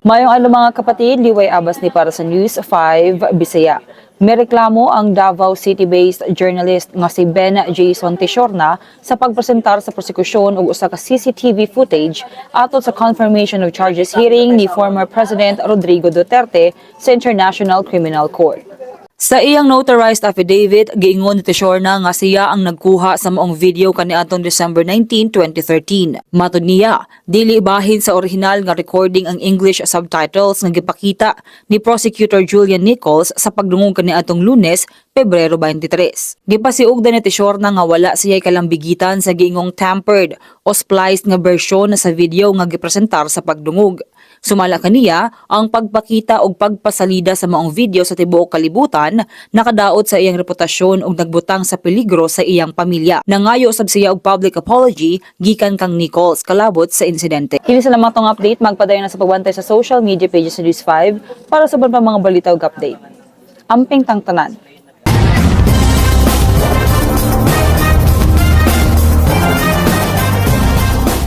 Mayong ano mga kapatid, Liway Abbas ni para sa News 5 Bisaya. May reklamo ang Davao City-based journalist nga si Ben Jason Tishorna sa pagpresentar sa prosekusyon og usa ka CCTV footage atol sa confirmation of charges hearing ni former President Rodrigo Duterte sa International Criminal Court. Sa iyang notarized affidavit, giingon ni Tishorna nga siya ang nagkuha sa maong video kaniadtong December 19, 2013. Matud niya, dili bahin sa orihinal nga recording ang English subtitles nga gipakita ni Prosecutor Julian Nichols sa pagdungog kaniadtong Lunes, Pebrero 23. Gipasiugdan ni Tishorna nga wala siya'y kalambigitan sa giingong tampered o spliced nga bersyon sa video nga gipresentar sa pagdungog. Sumala kaniya ang pagpakita og pagpasalida sa maong video sa tibuok kalibutan nakadaot sa iyang reputasyon ug nagbutang sa peligro sa iyang pamilya. Nangayo sab siya og public apology gikan kang Nichols kalabot sa insidente. Kini sa lamang tong update, magpadayon na sa pagbantay sa social media pages sa News 5 para sa iban pa mga balita ug update. Amping tang tanan.